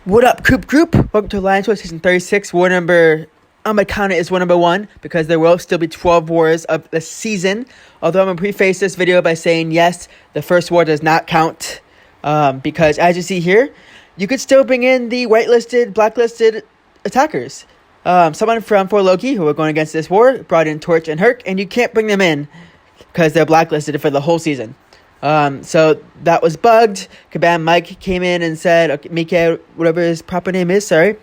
What up, group? Welcome to Alliance War Season 36. War number, I'm going to count it as war number 1 because there will still be 12 wars of the season. Although I'm going to preface this video by saying, yes, the first war does not count. Because as you see here, you could still bring in the whitelisted, blacklisted attackers. Someone from For Loki, who are going against this war, brought in Torch and Herc, and you can't bring them in because they're blacklisted for the whole season. So that was bugged. Kabam Mike came in and said, okay, Mcoc, whatever his proper name is, sorry,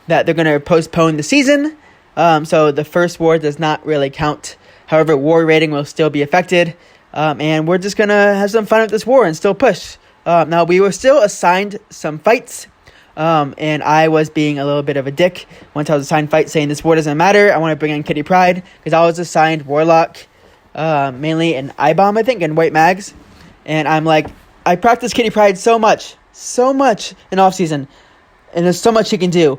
that they're going to postpone the season. So the first war does not really count. However, war rating will still be affected. And we're just going to have some fun with this war and still push. Now, we were still assigned some fights. And I was being a little bit of a dick once I was assigned fights, saying this war doesn't matter. I want to bring in Kitty Pryde because I was assigned Warlock, mainly in I-Bomb, I think, and White Mags. And I'm like, I practice Kitty Pryde so much in off-season. And there's so much she can do.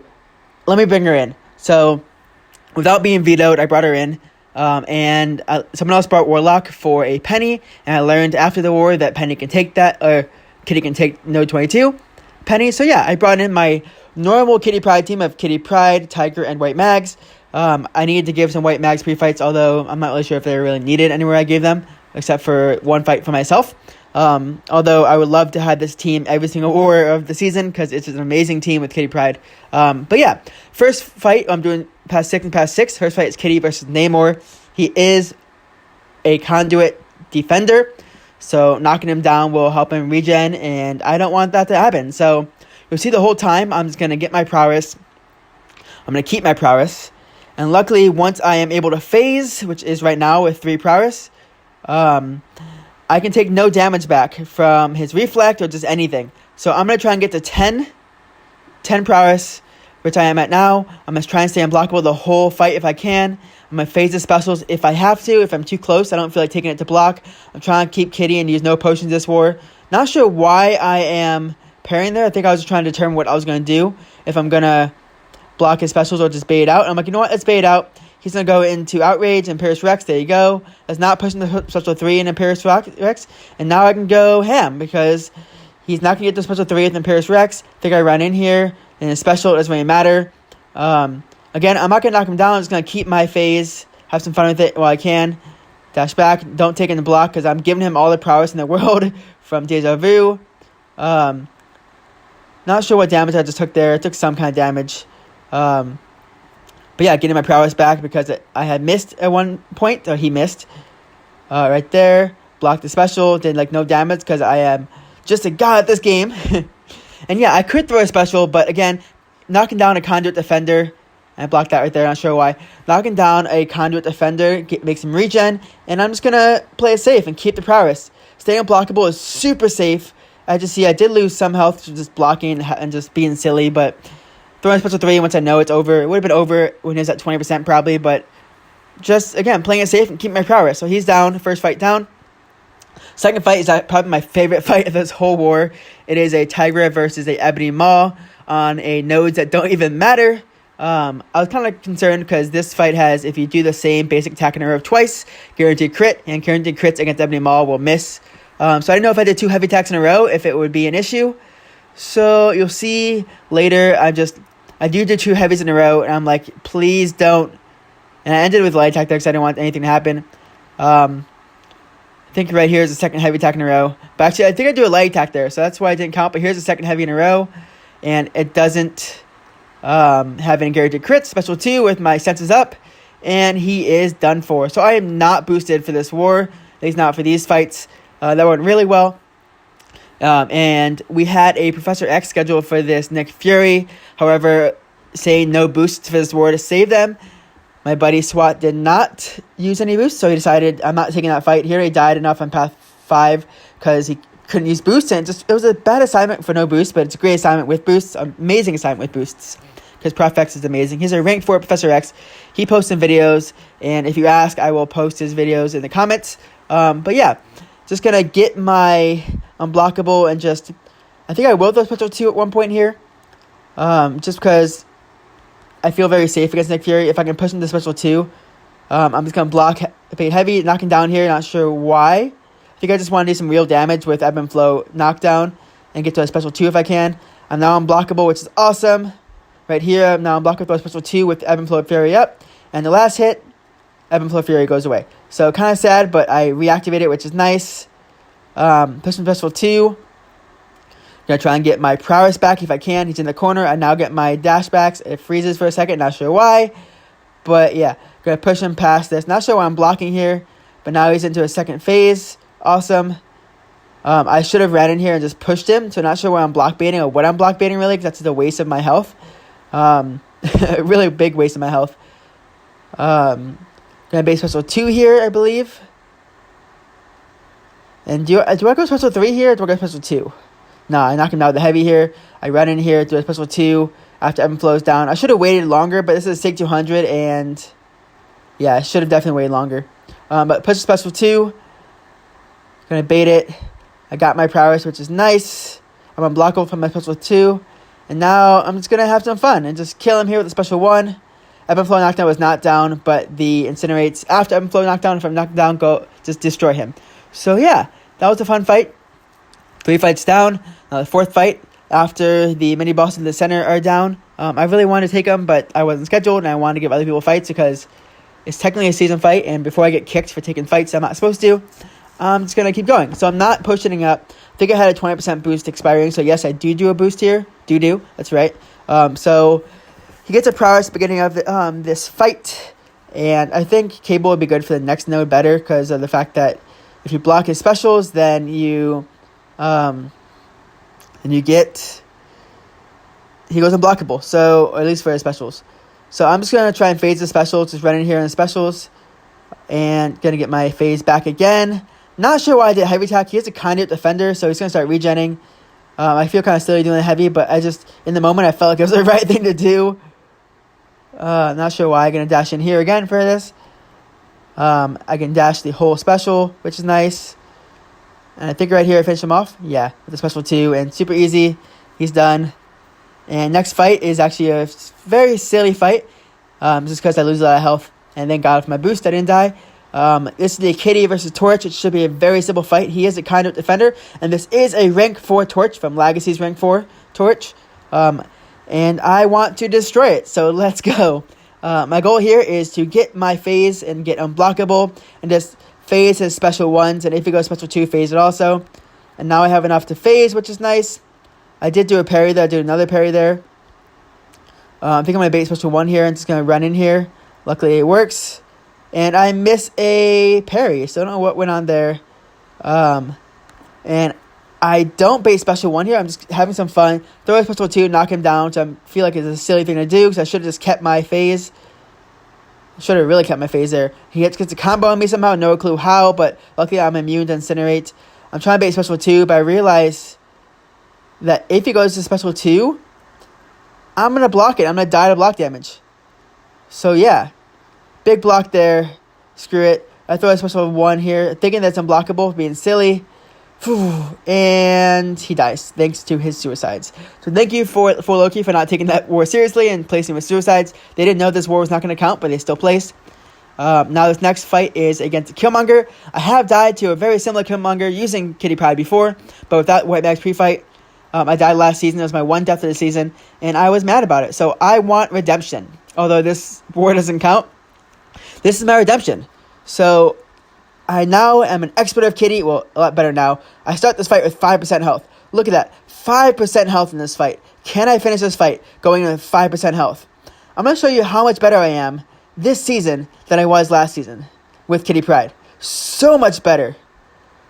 Let me bring her in. So, without being vetoed, I brought her in. And someone else brought Warlock for a penny. And I learned after the war that Penny can take that, or Kitty can take Node 22 penny. So yeah, I brought in my normal Kitty Pryde team of Kitty Pryde, Tigra, and White Mags. I needed to give some White Mags pre-fights, although I'm not really sure if they were really needed anywhere I gave them, except for one fight for myself. Although I would love to have this team every single war of the season because it's an amazing team with Kitty Pryde. But yeah, first fight, I'm doing past 6 and past 6. First fight is Kitty versus Namor. He is a conduit defender, so knocking him down will help him regen, and I don't want that to happen. So you'll see the whole time I'm just going to get my prowess. I'm going to keep my prowess. And luckily, once I am able to phase, which is right now with 3 prowess, I can take no damage back from his reflect or just anything. So I'm going to try and get to 10 prowess, which I am at now. I'm going to try and stay unblockable the whole fight if I can. I'm going to phase the specials if I have to. If I'm too close, I don't feel like taking it to block. I'm trying to keep Kitty and use no potions this war. Not sure why I am parrying there. I think I was just trying to determine what I was going to do. If I'm going to block his specials or just bait it out. And I'm like, you know what? Let's bait it out. He's going to go into Outrage and Imperious Rex. There you go. That's not pushing the special 3 in Imperious Rex. And now I can go ham because he's not going to get the special 3 with Imperious Rex. I think I run in here. And his special, it doesn't really matter. Again, I'm not going to knock him down. I'm just going to keep my phase. Have some fun with it while I can. Dash back. Don't take in the block because I'm giving him all the prowess in the world from Deja Vu. Not sure what damage I just took there. I took some kind of damage. But yeah, getting my prowess back because I had missed at one point. Or he missed. Right there. Blocked the special. Did like no damage because I am just a god at this game. And yeah, I could throw a special. But again, knocking down a conduit defender. I blocked that right there. Not sure why. Knocking down a conduit defender makes him regen. And I'm just going to play it safe and keep the prowess. Staying unblockable is super safe. I did lose some health to just blocking and just being silly. But throwing special 3 once I know it's over. It would have been over when he was at 20% probably. But just, again, playing it safe and keeping my prowess. So he's down. First fight down. Second fight is probably my favorite fight of this whole war. It is a Tigra versus a Ebony Maw on a nodes that don't even matter. I was kind of concerned because this fight has, if you do the same basic attack in a row twice, guaranteed crit, and guaranteed crits against Ebony Maw will miss. So I didn't know if I did 2 heavy attacks in a row, if it would be an issue. So you'll see later, I do 2 heavies in a row, and I'm like, please don't. And I ended with light attack there because I didn't want anything to happen. I think right here is the second heavy attack in a row. But actually, I think I do a light attack there, so that's why I didn't count. But here's the second heavy in a row, and it doesn't have any guaranteed crits. Special 2 with my senses up, and he is done for. So I am not boosted for this war, at least not for these fights. That went really well. And we had a Professor X scheduled for this Nick Fury. However, saying no boosts for this war to save them. My buddy SWAT did not use any boosts, so he decided I'm not taking that fight. He already died enough on path 5 because he couldn't use boosts, and it was a bad assignment for no boosts, but it's a great assignment with boosts. Amazing assignment with boosts because Prof X is amazing. He's a rank 4 Professor X. He posts some videos, and if you ask, I will post his videos in the comments. But yeah, just gonna get my unblockable and just, I think I will throw special 2 at one point here, just because I feel very safe against Nick Fury. If I can push him to special 2, I'm just going to block Fade Heavy, knocking down here. Not sure why. I think I just want to do some real damage with Ebb and Flow knockdown and get to a special 2 if I can. I'm now unblockable, which is awesome. Right here, I'm now unblockable, throw special 2 with Ebb and Flow Fury up. And the last hit, Ebb and Flow Fury goes away. So kind of sad, but I reactivate it, which is nice. Push from special 2. Gonna try and get my prowess back if I can. He's in the corner. I now get my dash backs. It freezes for a second, not sure why. But yeah, gonna push him past this. Not sure why I'm blocking here, but now he's into a second phase. Awesome. I should have ran in here and just pushed him. So not sure why I'm block baiting or what I'm block baiting really, because that's the waste of my health. Really big waste of my health. Gonna base special 2 here, I believe. And do I go special 3 here or do I go special 2? Nah, I knock him down with the heavy here. I run in here, do a special 2 after Evan flows down. I should have waited longer, but this is a SIG 200, and yeah, I should have definitely waited longer. But push special 2. Gonna bait it. I got my prowess, which is nice. I'm unblockable from my special 2. And now I'm just gonna have some fun and just kill him here with a special 1. Evan flow knockdown was not down, but the incinerates after Evan flow knockdown, if I'm knocked down, go just destroy him. So yeah, that was a fun fight. 3 fights down. The 4th fight after the mini boss in the center are down. I really wanted to take them, but I wasn't scheduled, and I wanted to give other people fights because it's technically a season fight, and before I get kicked for taking fights I'm not supposed to, I'm just going to keep going. So I'm not pushing up. I think I had a 20% boost expiring, so yes, I do a boost here. That's right. So he gets a prowess beginning of this fight, and I think Cable would be good for the next node better because of the fact that if you block his specials, then you get, he goes unblockable, so, or at least for his specials. So I'm just going to try and phase the specials, just run in here in the specials, and going to get my phase back again. Not sure why I did heavy attack. He is a conduit defender, so he's going to start regenning. I feel kind of silly doing the heavy, but I just, in the moment, I felt like it was the right thing to do. Not sure why. I'm going to dash in here again for this. I can dash the whole special, which is nice. And I think right here I finish him off. Yeah, with the special 2. And super easy. He's done. And next fight is actually a very silly fight. Just because I lose a lot of health. And then got off my boost. I didn't die. This is the Kitty versus Torch. It should be a very simple fight. He is a conduit defender. And this is a rank 4 Torch from Lagacy's rank 4 Torch. And I want to destroy it. So let's go. My goal here is to get my phase and get unblockable. And just phase his special 1s. And if he goes special 2, phase it also. And now I have enough to phase, which is nice. I did do a parry there. I did another parry there. I think I'm going to bait special 1 here and just going to run in here. Luckily it works. And I miss a parry. So I don't know what went on there. And I don't bait special 1 here. I'm just having some fun. Throw a special 2, knock him down. So I feel like it's a silly thing to do because I should have just kept my phase. Should have really kept my phase there. He gets a combo on me somehow. No clue how, but luckily I'm immune to incinerate. I'm trying to bait special 2, but I realize that if he goes to special 2, I'm going to block it. I'm going to die to block damage. So yeah, big block there. Screw it. I throw a special 1 here, thinking that's unblockable, being silly. And he dies thanks to his suicides. So thank you for Loki for not taking that war seriously and placing with suicides. They didn't know this war was not going to count, but they still placed. Now this next fight is against Killmonger. I have died to a very similar Killmonger using Kitty Pryde before, but without White Mag's pre-fight. I died last season. It was my 1 death of the season, and I was mad about it. So I want redemption. Although this war doesn't count, this is my redemption. So I now am an expert of Kitty. Well, a lot better now. I start this fight with 5% health. Look at that. 5% health in this fight. Can I finish this fight going with 5% health? I'm going to show you how much better I am this season than I was last season with Kitty Pryde. So much better.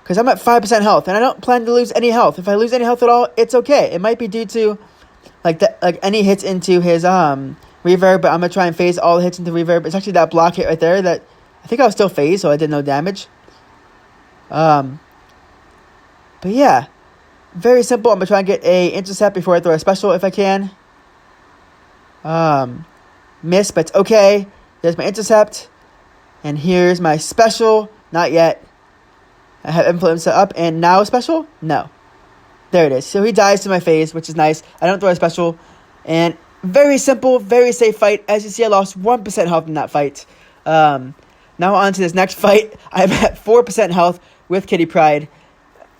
Because I'm at 5% health, and I don't plan to lose any health. If I lose any health at all, it's okay. It might be due to like any hits into his reverb, but I'm going to try and phase all the hits into reverb. It's actually that block hit right there that I think I was still phased, so I did no damage. But yeah, very simple. I'm going to try and get a intercept before I throw a special if I can. Miss, but it's okay. There's my intercept. And here's my special. Not yet. I have influence up, and now a special? No. There it is. So he dies to my phase, which is nice. I don't throw a special. And very simple, very safe fight. As you see, I lost 1% health in that fight. Now on to this next fight. I'm at 4% health with Kitty Pryde.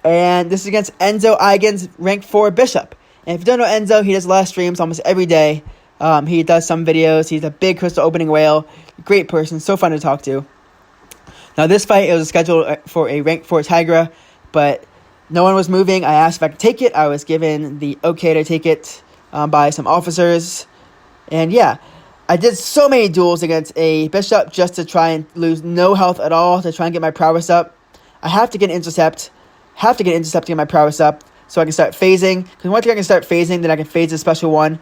And this is against Enzo Eigen's rank 4 Bishop. And if you don't know Enzo, he does a lot of streams almost every day. He does some videos. He's a big crystal opening whale. Great person. So fun to talk to. Now, this fight, it was scheduled for a rank 4 Tigra, but no one was moving. I asked if I could take it. I was given the okay to take it by some officers. And yeah, I did so many duels against a bishop just to try and lose no health at all, to try and get my prowess up. I have to get an intercept. To get my prowess up so I can start phasing. Because once I can start phasing, then I can phase the special one.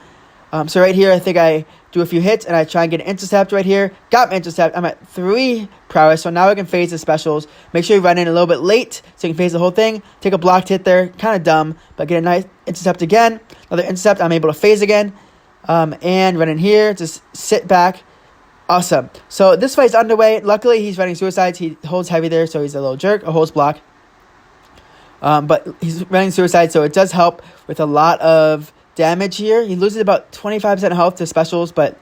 So right here, I think I do a few hits, and I try and get an intercept right here. Got my intercept. I'm at 3 prowess, so now I can phase the specials. Make sure you run in a little bit late so you can phase the whole thing. Take a blocked hit there. Kind of dumb, but get a nice intercept again. Another intercept. I'm able to phase again. And run in here. Just sit back. Awesome. So this fight's underway. Luckily, he's running suicides. He holds heavy there, so he's a little jerk. A holds block. But he's running suicide, so it does help with a lot of damage here. He loses about 25% health to specials, but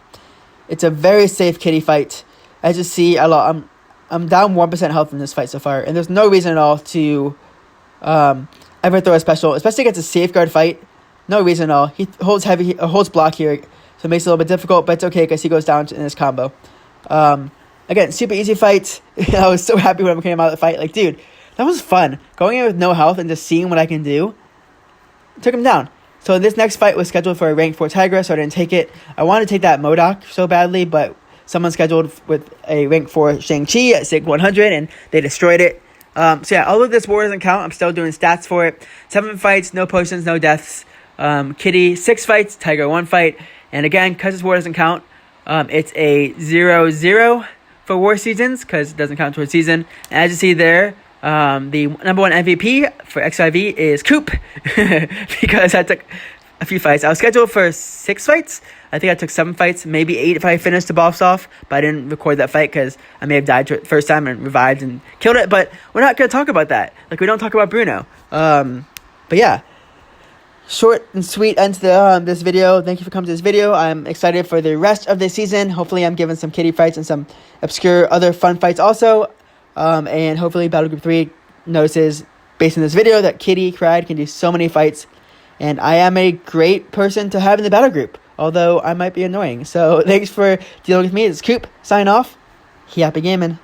it's a very safe kitty fight. As you see, I'm down 1% health in this fight so far, and there's no reason at all to ever throw a special, especially against a safeguard fight. No reason at all. He holds heavy, holds block here, so it makes it a little bit difficult, but it's okay because he goes down in this combo. Again, super easy fight. I was so happy when I came out of the fight. Like, dude, that was fun. Going in with no health and just seeing what I can do. Took him down. So this next fight was scheduled for a rank 4 Tigra, so I didn't take it. I wanted to take that Mcoc so badly, but someone scheduled with a rank 4 Shang-Chi at SIG 100, and they destroyed it. So yeah, although this war doesn't count, I'm still doing stats for it. 7 fights, no potions, no deaths. Kitty, 6 fights, Tigra 1 fight. And again, because this war doesn't count, it's a 0-0 for war seasons, because it doesn't count towards season. And as you see there, the number 1 MVP for X5e is Coop, because I took a few fights. I was scheduled for 6 fights. I think I took 7 fights, maybe 8 if I finished the boss off, but I didn't record that fight because I may have died the first time and revived and killed it, but we're not going to talk about that. Like, we don't talk about Bruno. But yeah, short and sweet end to this video. Thank you for coming to this video. I'm excited for the rest of this season. Hopefully I'm giving some kitty fights and some obscure other fun fights also. And hopefully Battle Group 3 notices, based on this video, that Kitty Cried can do so many fights. And I am a great person to have in the battle group, although I might be annoying. So thanks for dealing with me. It's Coop, sign off. Happy gaming.